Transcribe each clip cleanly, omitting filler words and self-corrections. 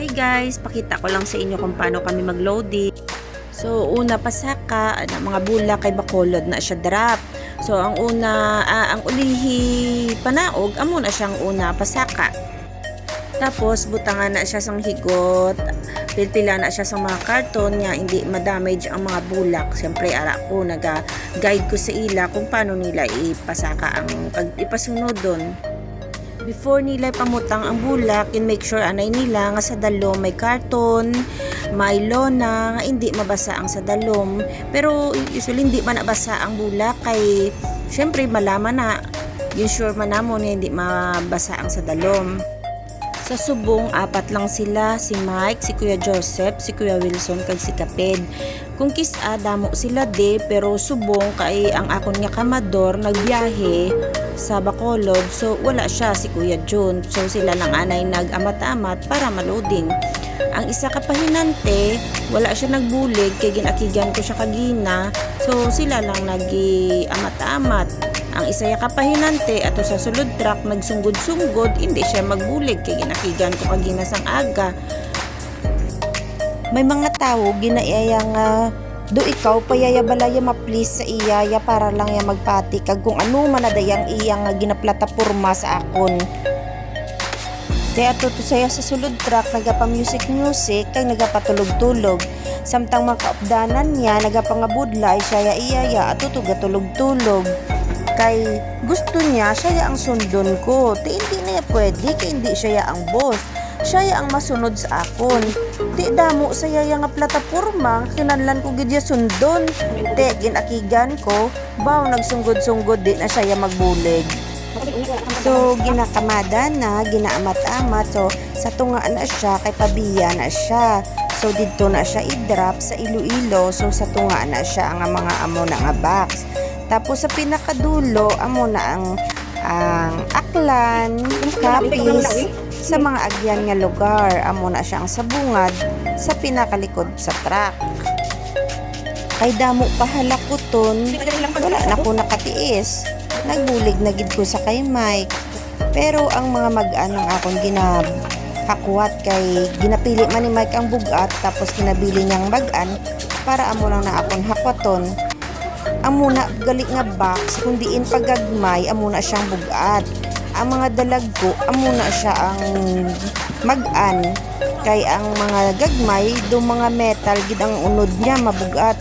Hi guys, pakita ko lang sa inyo kung paano kami mag-loading. So una pasaka, mga bulak kay bakolod na siya drop. So ang una, ang ulihi panaog, amo na siyang una pasaka. Tapos butangan na siya sang higot, pilpila na siya sa mga karton niya, hindi ma-damage ang mga bulak. Siyempre ara ko, naga-guide ko sa ila kung paano nila ipasaka ang ipasunod doon. Before nila pamutang ang bulak, make sure anay nila nga sa dalom may karton, may lona, nga hindi mabasa ang sa dalom. Pero usually hindi man nabasa ang bulak kay syempre malaman na, yun sure man namo na hindi mabasa ang sa dalom. Sa subong, 4 lang sila, si Mike, si Kuya Joseph, si Kuya Wilson, kag si Kaped. Kung kisa, damo sila de, pero subong kay ang akon nga kamador nagbiyahe sa Bacolod, so wala siya, si Kuya Jun. So sila lang anay nag-amat-amat para maloding. Ang isa kapahinante, wala siya nagbulig, kay ginakigan ko siya kagina, so sila lang nag-amat-amat. Ang isaya kapahinante ato sa sulod truck nagsunggod-sunggod, hindi siya magbulig kay ginakigan ko kagina sang aga. May mga tao ginaiyang do ikaw payaya balaya ma-please sa iyaya para lang ya magpati kag kung ano man adayang iyang ginaplataporma sa akon. Kaya ato to saya sa sulod truck nagapa-music kag nagapatulog-tulog. Samtang makaupdanan niya nagapangabudlay siya iyaya ato to gatulog-tulog. Kay gusto niya siya ang sundon ko. Ti hindi na ya pwede kay hindi siya ang boss. Siya ang masunod sa akon. Ti damo saya nga plataporma kinahanglan ko gid ya sundon. Ti ginakigan ko baw nagsunggod-sunggod di na siya magbulig. So ginakamada na, ginaamat-amat. So sa tunga na siya kay pabiya na siya. So dito na siya i-drop sa Iloilo. So sa tunga na siya ang mga amo na nga box. Tapos sa pinakadulo, amo na ang aklan, kapis, sa mga agyan nga lugar. Amo na siya ang sabungad sa pinakalikod sa truck. Kay damo pahalakuton, wala na ko nakatiis. Nagbulig na gid ko sa kay Mike. Pero ang mga mag-an ng akong ginahakwat kay ginapili man ni Mike ang bugat tapos ginabili niyang mag-an para amo lang na akong hakwaton. Amo na gali nga box kundiin pagagmay amo na siyang bugat. Ang mga dalag ko amo na siya ang mag-an kay ang mga gagmay do mga metal gid ang unod niya mabugat.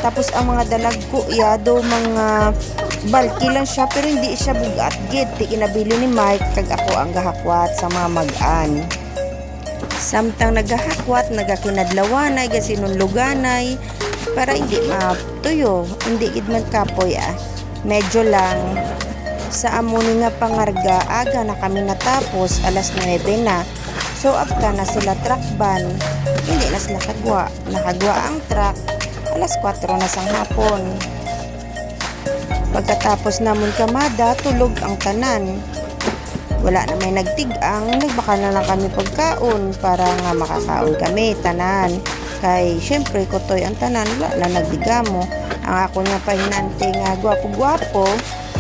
Tapos ang mga dalag ko ya do mga bulky lang siya pero hindi siya bugat gid. Ti kinabili ni Mike kag ako ang gahakwat sa mga mag-an. Samtang nagahakwat nagakinadlawanay gasinunluganay para hindi matuyo, hindi gid man kapoy medyo lang. Sa amo ni nga pangarga aga na kami natapos, alas 9 na. So after na sila truck ban, hindi na sila nakagwa ang truck, alas 4 na sang hapon. Pagkatapos namon kamada, tulog ang tanan. Wala na may nagtigang, nagbaka na lang kami pagkaon para nga makakaon kami tanan. Kay syempre kutoy ang tanan, wala na nagdigamo. Ang ako nga pahinante nga gwapo-gwapo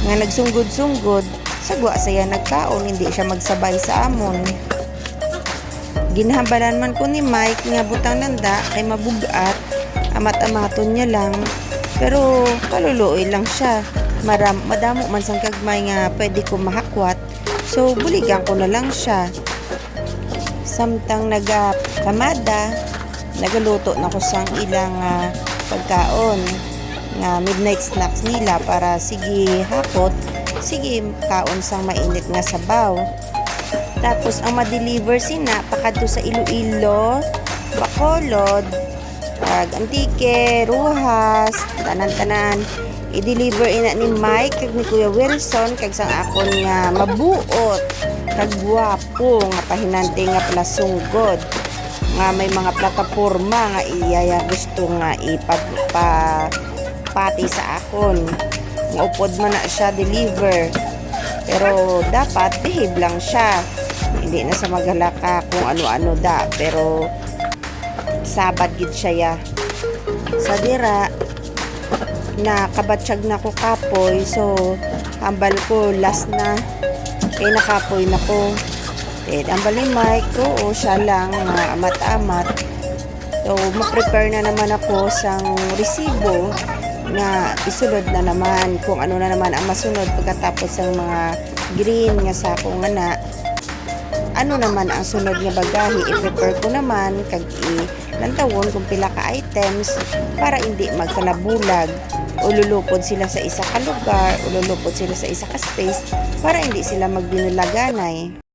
nga nagsunggod-sunggod sa gwa saya nagkaon, hindi siya magsabay sa amon. Ginahambalan man ko ni Mike nga butang nanda kay mabugat, amat-amaton niya lang. Pero kaluluoy lang siya. Madamo man sang kagmay nga pwede ko mahakwat. So buligan ko na lang siya. Samtang nagakamada, nagaluto na ko sang ilang pagkaon nga midnight snacks nila para sige hapot, sige kaon sang mainit nga sabaw. Tapos ang ma-deliver sina pakadto sa Iloilo, Bacolod, Antique, Ruhas, tanan-tanan i-deliver ina ni Mike kag ni Kuya Wilson kag sang akon nga mabuot kag gwapo nga pahinante nga plasunggod nga may mga plataporma nga iyaya gusto nga ipagpati sa akon nga upod man na siya deliver pero dapat behave lang siya, hindi na sa maghalaka kung ano-ano da, pero sabat gid siya ya sa dira na kabatsyag na ko kapoy. So hambal ko last na kay nakapoy na ko. Ang balimay ko, siya lang amat-amat. So, ma-prepare na naman ako sang resibo nga isunod na naman kung ano na naman ang masunod pagkatapos ng mga green nga sako nga na. Ano naman ang sunod nga bagahe, i-prepare ko naman kag lantawon kung pila ka items para hindi magkalabulag o lulupod sila sa isa ka lugar o lulupod sila sa isa ka space para hindi sila magbinulaganay.